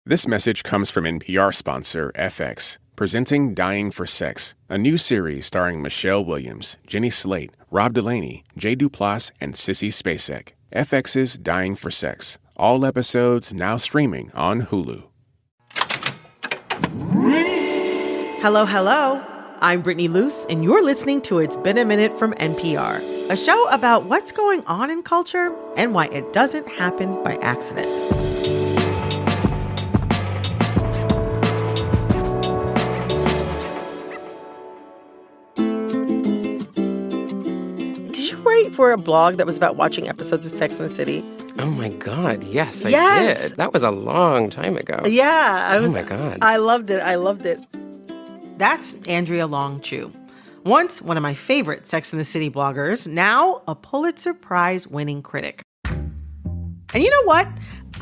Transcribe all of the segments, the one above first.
This message comes from NPR sponsor FX, presenting Dying for Sex, a new series starring Michelle Williams, Jenny Slate, Rob Delaney, Jay Duplass, and Sissy Spacek. FX's Dying for Sex. All episodes now streaming on Hulu. Hello, hello. I'm Brittany Luce, and you're listening to It's Been a Minute from NPR, a show about what's going on in culture and why it doesn't happen by accident. Did you write for a blog that was about watching episodes of Sex and the City? Oh my God, yes, I Yes. did. That was a long time ago. Yeah. Oh my God. I loved it. That's Andrea Long Chu. Once one of my favorite Sex and the City bloggers, now a Pulitzer Prize-winning critic. And you know what?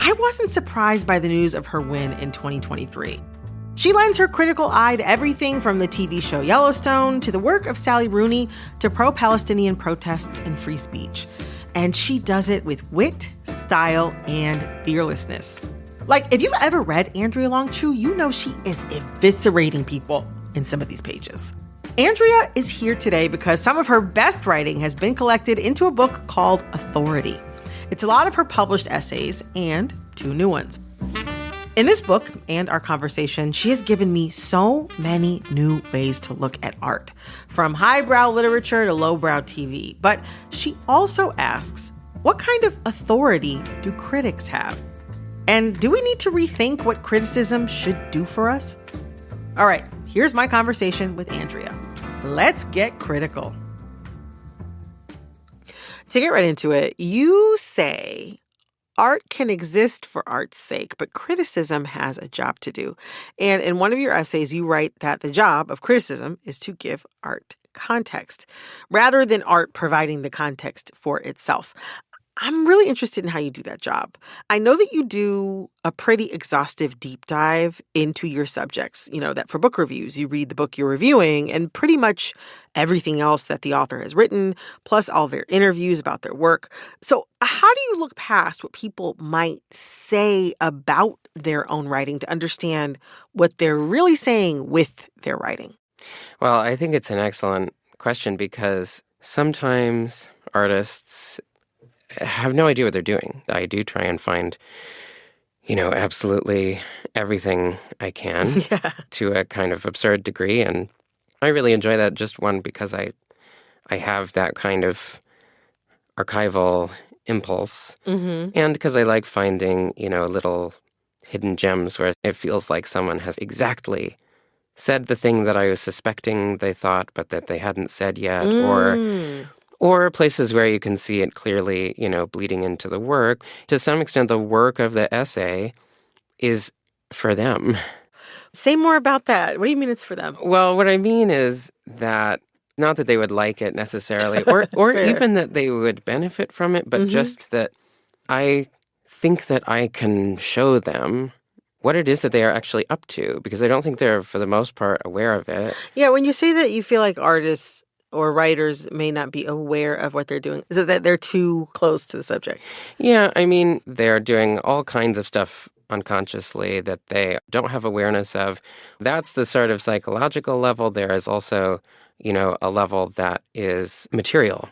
I wasn't surprised by the news of her win in 2023. She lends her critical eye to everything from the TV show Yellowstone to the work of Sally Rooney to pro-Palestinian protests and free speech. And she does it with wit, style, and fearlessness. Like, if you've ever read Andrea Long Chu, you know she is eviscerating people in some of these pages. Andrea is here today because some of her best writing has been collected into a book called Authority. It's a lot of her published essays and 2 new ones. In this book and our conversation, she has given me so many new ways to look at art, from highbrow literature to lowbrow TV. But she also asks, what kind of authority do critics have? And do we need to rethink what criticism should do for us? All right, here's my conversation with Andrea. Let's get critical. To get right into it, you say art can exist for art's sake, but criticism has a job to do. And in one of your essays, you write that the job of criticism is to give art context, rather than art providing the context for itself. I'm really interested in how you do that job. I know that you do a pretty exhaustive deep dive into your subjects, that for book reviews, you read the book you're reviewing and pretty much everything else that the author has written, plus all their interviews about their work. So how do you look past what people might say about their own writing to understand what they're really saying with their writing? Well, I think it's an excellent question because sometimes artists have no idea what they're doing. I do try and find, absolutely everything I can to a kind of absurd degree. And I really enjoy that, just one, because I have that kind of archival impulse. Mm-hmm. And because I like finding, little hidden gems where it feels like someone has exactly said the thing that I was suspecting they thought, but that they hadn't said yet, or places where you can see it clearly, bleeding into the work. To some extent, the work of the essay is for them. Say more about that. What do you mean it's for them? Well, what I mean is that not that they would like it necessarily, or even that they would benefit from it, but just that I think that I can show them what it is that they are actually up to, because I don't think they're, for the most part, aware of it. Yeah, when you say that you feel like artists or writers may not be aware of what they're doing, is it that they're too close to the subject? Yeah, I mean, they're doing all kinds of stuff unconsciously that they don't have awareness of. That's the sort of psychological level. There is also, a level that is material.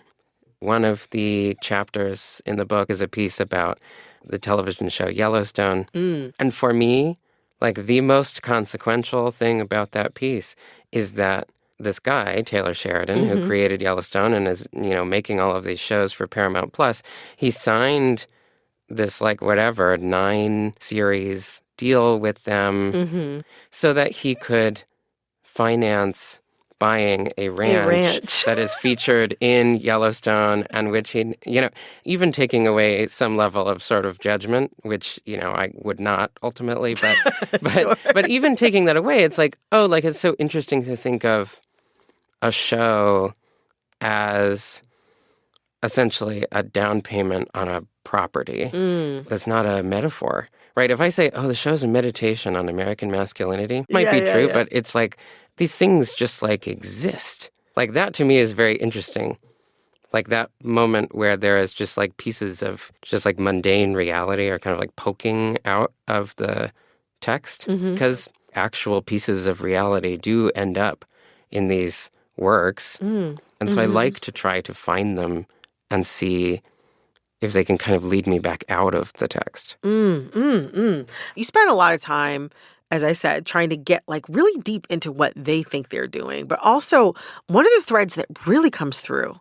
One of the chapters in the book is a piece about the television show Yellowstone. And for me, the most consequential thing about that piece is that this guy, Taylor Sheridan, who created Yellowstone and is, making all of these shows for Paramount Plus, he signed this 9-series deal with them so that he could finance buying a ranch that is featured in Yellowstone, and which he, even taking away some level of sort of judgment, which, I would not ultimately, but Sure. But even taking that away, it's it's so interesting to think of a show as essentially a down payment on a property. That's not a metaphor, right? If I say, the show's a meditation on American masculinity, it might be true, but it's these things just exist. That to me is very interesting. That moment where there is just pieces of just mundane reality are kind of poking out of the text, because actual pieces of reality do end up in these works. And so I like to try to find them and see if they can kind of lead me back out of the text. You spend a lot of time, as I said, trying to get like really deep into what they think they're doing. But also, one of the threads that really comes through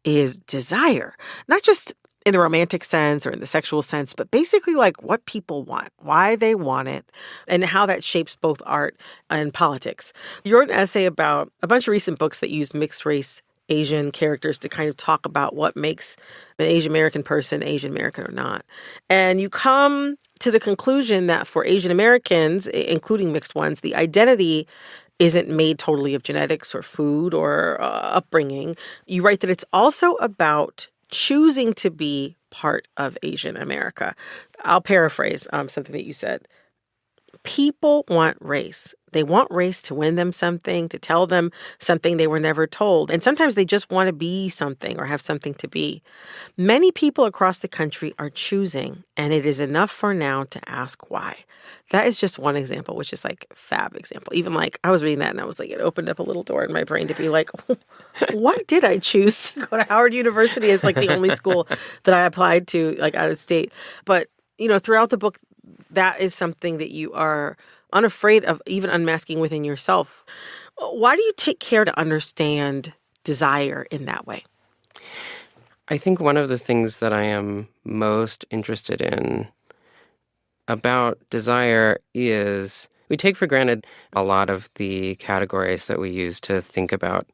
is desire, not just in the romantic sense or in the sexual sense, but basically like what people want, why they want it, and how that shapes both art and politics. You wrote an essay about a bunch of recent books that use mixed race Asian characters to kind of talk about what makes an Asian American person Asian American or not. And you come to the conclusion that for Asian Americans, including mixed ones, the identity isn't made totally of genetics or food or upbringing. You write that it's also about choosing to be part of Asian America. I'll paraphrase something that you said. People want race. They want race to win them something, to tell them something they were never told. And sometimes they just want to be something or have something to be. Many people across the country are choosing, and it is enough for now to ask why. That is just one example, which is like fab example. Even like I was reading that and I was like, it opened up a little door in my brain to be like, why did I choose to go to Howard University as like the only school that I applied to like out of state? But, you know, throughout the book, that is something that you are unafraid of even unmasking within yourself. Why do you take care to understand desire in that way? I think one of the things that I am most interested in about desire is we take for granted a lot of the categories that we use to think about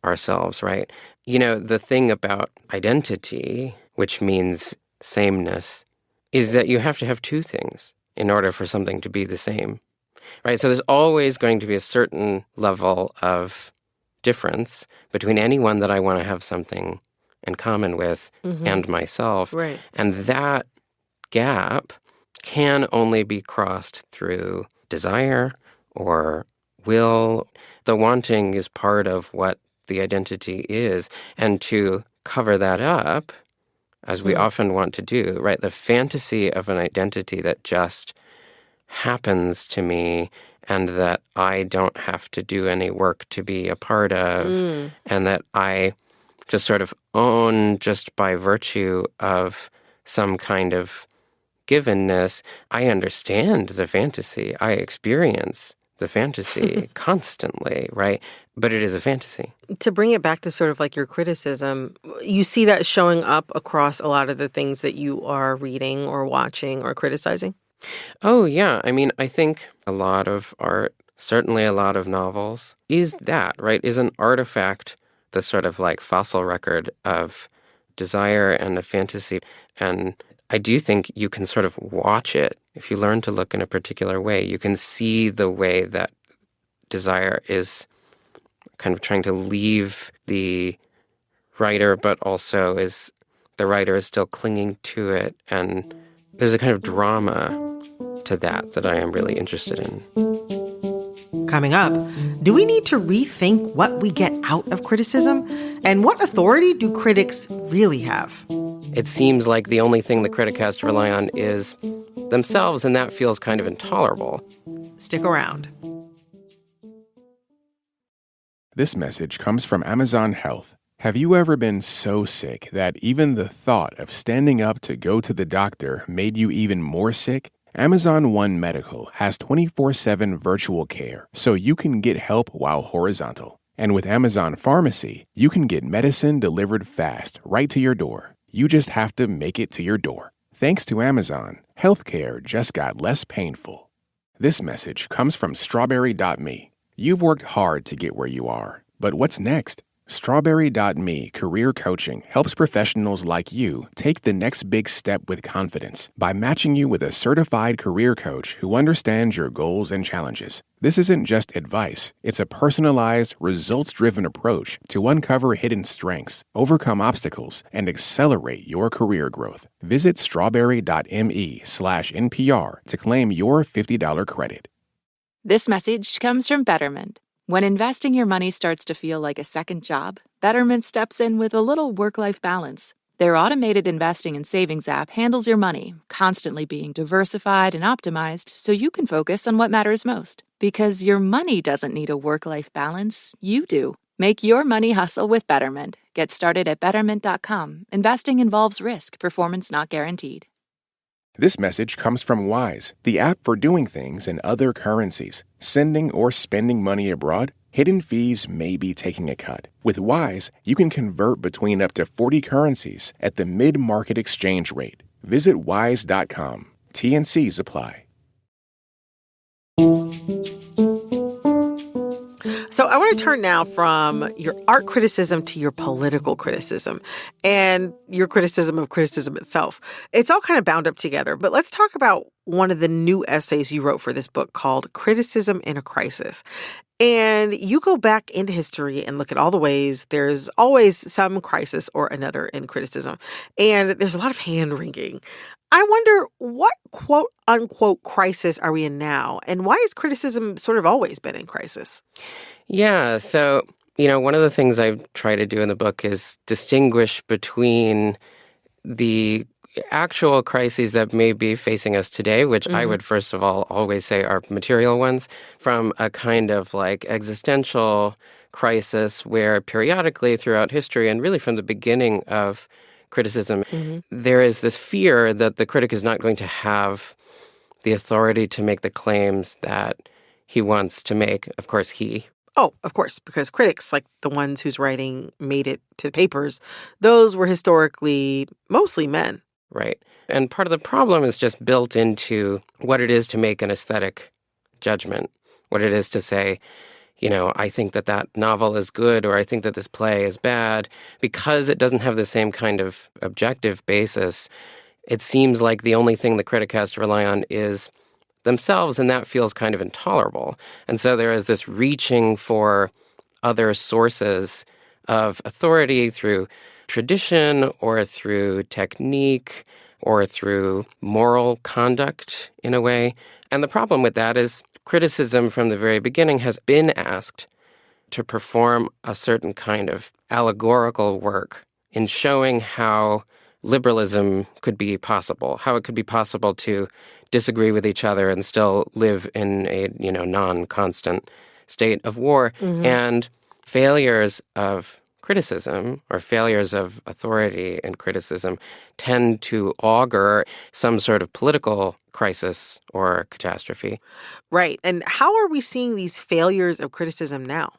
ourselves, right? You know, the thing about identity, which means sameness, is that you have to have two things in order for something to be the same, right? So there's always going to be a certain level of difference between anyone that I want to have something in common with and myself. Right. And that gap can only be crossed through desire or will. The wanting is part of what the identity is. And to cover that up, as we often want to do, right? The fantasy of an identity that just happens to me and that I don't have to do any work to be a part of, and that I just sort of own just by virtue of some kind of givenness. I understand the fantasy. I experience the fantasy constantly, right? But it is a fantasy. To bring it back to sort of like your criticism, you see that showing up across a lot of the things that you are reading or watching or criticizing? Oh, yeah. I mean, I think a lot of art, certainly a lot of novels, is that, right? Is an artifact, the sort of like fossil record of desire and a fantasy. And I do think you can sort of watch it. If you learn to look in a particular way, you can see the way that desire is kind of trying to leave the writer, but also is the writer is still clinging to it. And there's a kind of drama to that I am really interested in. Coming up, do we need to rethink what we get out of criticism? And what authority do critics really have? It seems like the only thing the critic has to rely on is themselves, and that feels kind of intolerable. Stick around. This message comes from Amazon Health. Have you ever been so sick that even the thought of standing up to go to the doctor made you even more sick? Amazon One Medical has 24/7 virtual care, so you can get help while horizontal. And with Amazon Pharmacy, you can get medicine delivered fast right to your door. You just have to make it to your door. Thanks to Amazon, healthcare just got less painful. This message comes from Strawberry.me. You've worked hard to get where you are, but what's next? Strawberry.me Career Coaching helps professionals like you take the next big step with confidence by matching you with a certified career coach who understands your goals and challenges. This isn't just advice. It's a personalized, results-driven approach to uncover hidden strengths, overcome obstacles, and accelerate your career growth. Visit strawberry.me/NPR to claim your $50 credit. This message comes from Betterment. When investing your money starts to feel like a second job, Betterment steps in with a little work-life balance. Their automated investing and savings app handles your money, constantly being diversified and optimized so you can focus on what matters most. Because your money doesn't need a work-life balance, you do. Make your money hustle with Betterment. Get started at Betterment.com. Investing involves risk. Performance not guaranteed. This message comes from Wise, the app for doing things in other currencies. Sending or spending money abroad? Hidden fees may be taking a cut. With Wise, you can convert between up to 40 currencies at the mid-market exchange rate. Visit wise.com. T&Cs apply. So I want to turn now from your art criticism to your political criticism and your criticism of criticism itself. It's all kind of bound up together, but let's talk about one of the new essays you wrote for this book called Criticism in a Crisis. And you go back into history and look at all the ways there's always some crisis or another in criticism. And there's a lot of hand-wringing. I wonder, what quote-unquote crisis are we in now? And why has criticism sort of always been in crisis? Yeah, so, one of the things I try to do in the book is distinguish between the actual crises that may be facing us today, which I would first of all always say are material ones, from a kind of like existential crisis where periodically throughout history and really from the beginning of criticism, there is this fear that the critic is not going to have the authority to make the claims that he wants to make. Of course, Oh, of course, because critics, like the ones whose writing made it to papers, those were historically mostly men. Right. And part of the problem is just built into what it is to make an aesthetic judgment, what it is to say, I think that novel is good, or I think that this play is bad. Because it doesn't have the same kind of objective basis, it seems like the only thing the critic has to rely on is themselves, and that feels kind of intolerable. And so there is this reaching for other sources of authority through tradition or through technique or through moral conduct in a way. And the problem with that is criticism from the very beginning has been asked to perform a certain kind of allegorical work in showing how liberalism could be possible, how it could be possible to disagree with each other and still live in a, non-constant state of war. And failures of criticism or failures of authority and criticism tend to augur some sort of political crisis or catastrophe. Right. And how are we seeing these failures of criticism now?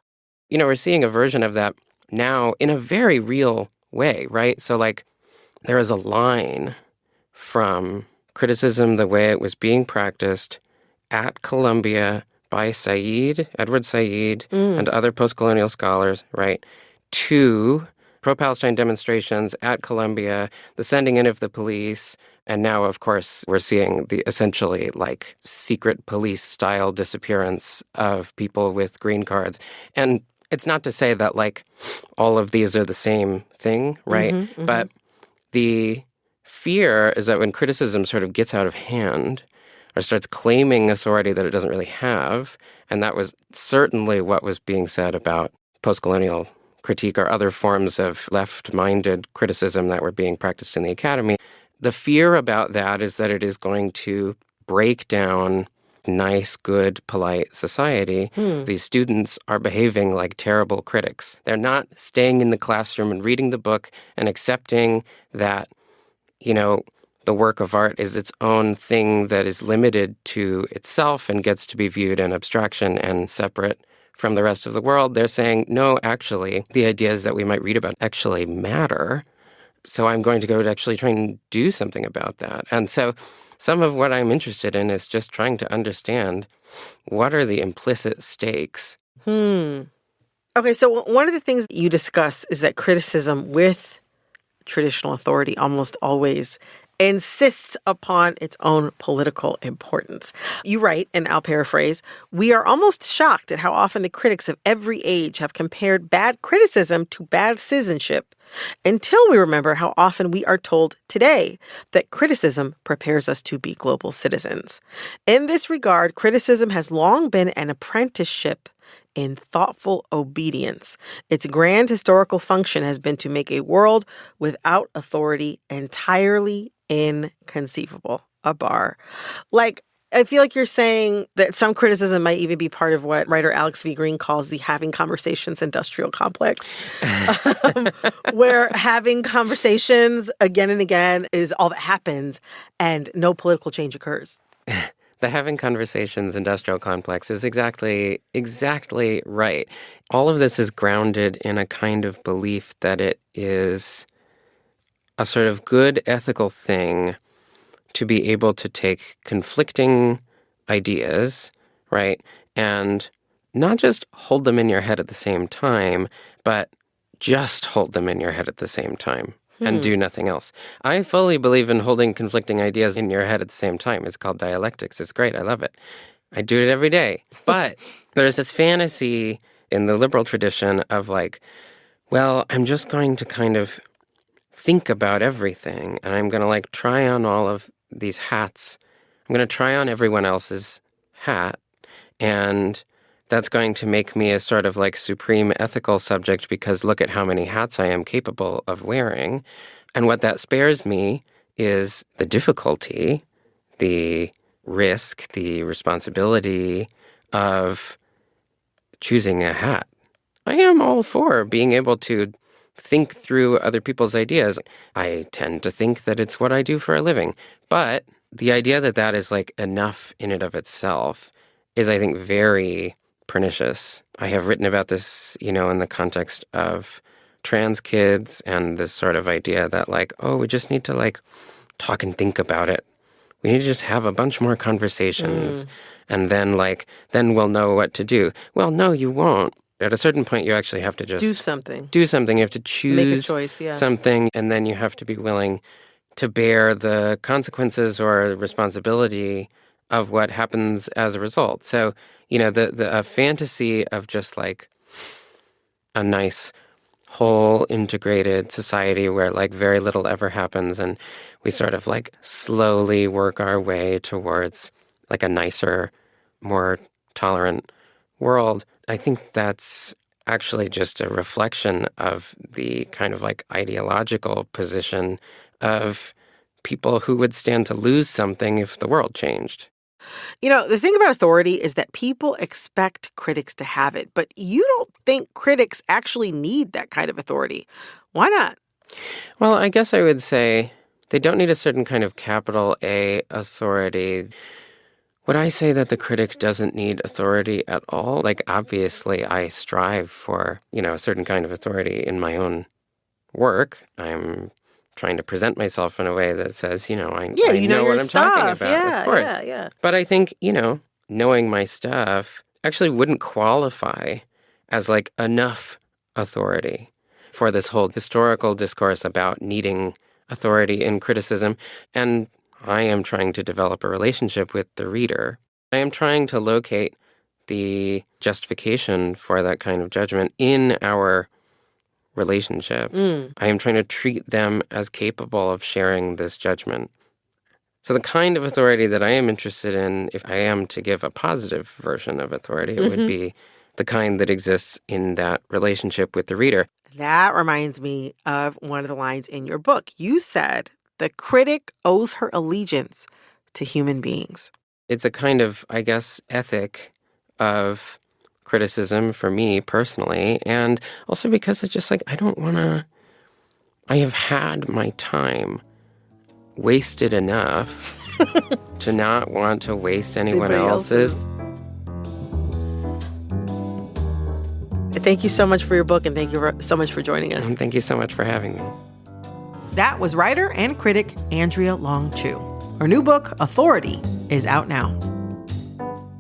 We're seeing a version of that now in a very real way, right? So there is a line from criticism the way it was being practiced at Columbia by Edward Said, and other post-colonial scholars, right, to pro-Palestine demonstrations at Columbia, the sending in of the police, and now, of course, we're seeing the essentially secret police-style disappearance of people with green cards. And it's not to say that all of these are the same thing, right? But the fear is that when criticism sort of gets out of hand or starts claiming authority that it doesn't really have, and that was certainly what was being said about post-colonial critique or other forms of left-minded criticism that were being practiced in the academy, the fear about that is that it is going to break down nice, good, polite society. These students are behaving like terrible critics. They're not staying in the classroom and reading the book and accepting that the work of art is its own thing that is limited to itself and gets to be viewed in abstraction and separate from the rest of the world. They're saying, no, actually, the ideas that we might read about actually matter. So I'm going to go to actually try and do something about that. And so some of what I'm interested in is just trying to understand what are the implicit stakes. Okay, so one of the things that you discuss is that criticism with traditional authority almost always insists upon its own political importance. You write, and I'll paraphrase, "We are almost shocked at how often the critics of every age have compared bad criticism to bad citizenship, until we remember how often we are told today that criticism prepares us to be global citizens. In this regard, criticism has long been an apprenticeship in thoughtful obedience. Its grand historical function has been to make a world without authority entirely inconceivable. A bar. Like, I feel like you're saying that some criticism might even be part of what writer Alex V. Green calls the having conversations industrial complex, where having conversations again and again is all that happens and no political change occurs. The having conversations industrial complex is exactly right. All of this is grounded in a kind of belief that it is a sort of good ethical thing to be able to take conflicting ideas, right, and not just hold them in your head at the same time, but just hold them in your head at the same time and do nothing else. I fully believe in holding conflicting ideas in your head at the same time. It's called dialectics. It's great. I love it. I do it every day. But there's this fantasy in the liberal tradition of like, well, I'm just going to kind of think about everything, and I'm going to like try on all of these hats. I'm going to try on everyone else's hat, and that's going to make me a sort of like supreme ethical subject because look at how many hats I am capable of wearing. And what that spares me is the difficulty, the risk, the responsibility of choosing a hat. I am all for being able to think through other people's ideas. I tend to think that it's what I do for a living. But the idea that that is like enough in and of itself is, I think, very pernicious. I have written about this, in the context of trans kids and this sort of idea that like, oh, we just need to like talk and think about it. We need to just have a bunch more conversations and then we'll know what to do. Well, no, you won't. At a certain point, you actually have to just do something. You have to choose Make a choice, something, and then you have to be willing to bear the consequences or responsibility of what happens as a result. So, the fantasy of just like a nice, whole, integrated society where like very little ever happens, and we sort of like slowly work our way towards like a nicer, more tolerant world. I think that's actually just a reflection of the kind of like ideological position of people who would stand to lose something if the world changed. The thing about authority is that people expect critics to have it, but you don't think critics actually need that kind of authority. Why not? Well, I guess I would say they don't need a certain kind of capital A authority. Would I say that the critic doesn't need authority at all? Like, obviously, I strive for, a certain kind of authority in my own work. I'm trying to present myself in a way that says, I know what I'm talking about, of course. Yeah. But I think, knowing my stuff actually wouldn't qualify as like enough authority for this whole historical discourse about needing authority in criticism. And I am trying to develop a relationship with the reader. I am trying to locate the justification for that kind of judgment in our relationship. I am trying to treat them as capable of sharing this judgment. So the kind of authority that I am interested in, if I am to give a positive version of authority, it would be the kind that exists in that relationship with the reader. That reminds me of one of the lines in your book. You said, the critic owes her allegiance to human beings. It's a kind of, I guess, ethic of criticism for me personally, and also because it's just like, I have had my time wasted enough to not want to waste anyone else's. Thank you so much for your book, and thank you so much for joining us. And thank you so much for having me. That was writer and critic Andrea Long Chu. Her new book, Authority, is out now.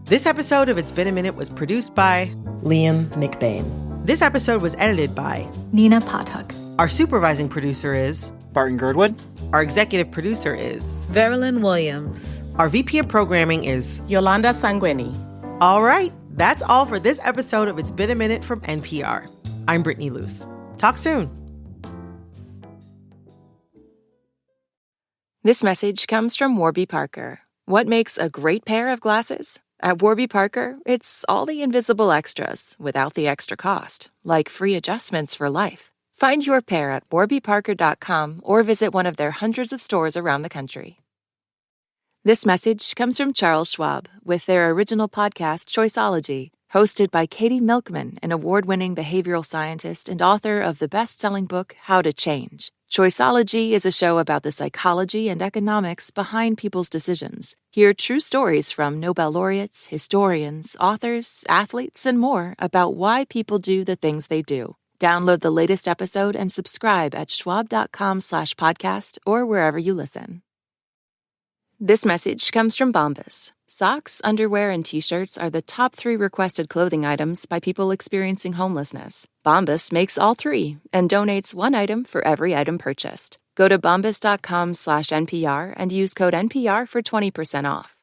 This episode of It's Been a Minute was produced by Liam McBain. This episode was edited by Nina Pathak. Our supervising producer is Barton Girdwood. Our executive producer is Verilyn Williams. Our VP of programming is Yolanda Sanguini. All right, that's all for this episode of It's Been a Minute from NPR. I'm Brittany Luce. Talk soon. This message comes from Warby Parker. What makes a great pair of glasses? At Warby Parker, it's all the invisible extras without the extra cost, like free adjustments for life. Find your pair at warbyparker.com or visit one of their hundreds of stores around the country. This message comes from Charles Schwab with their original podcast, Choiceology, hosted by Katie Milkman, an award-winning behavioral scientist and author of the best-selling book, How to Change. Choiceology is a show about the psychology and economics behind people's decisions. Hear true stories from Nobel laureates, historians, authors, athletes, and more about why people do the things they do. Download the latest episode and subscribe at schwab.com/podcast or wherever you listen. This message comes from Bombas. Socks, underwear, and t-shirts are the top 3 requested clothing items by people experiencing homelessness. Bombas makes all 3 and donates 1 item for every item purchased. Go to bombas.com/NPR and use code NPR for 20% off.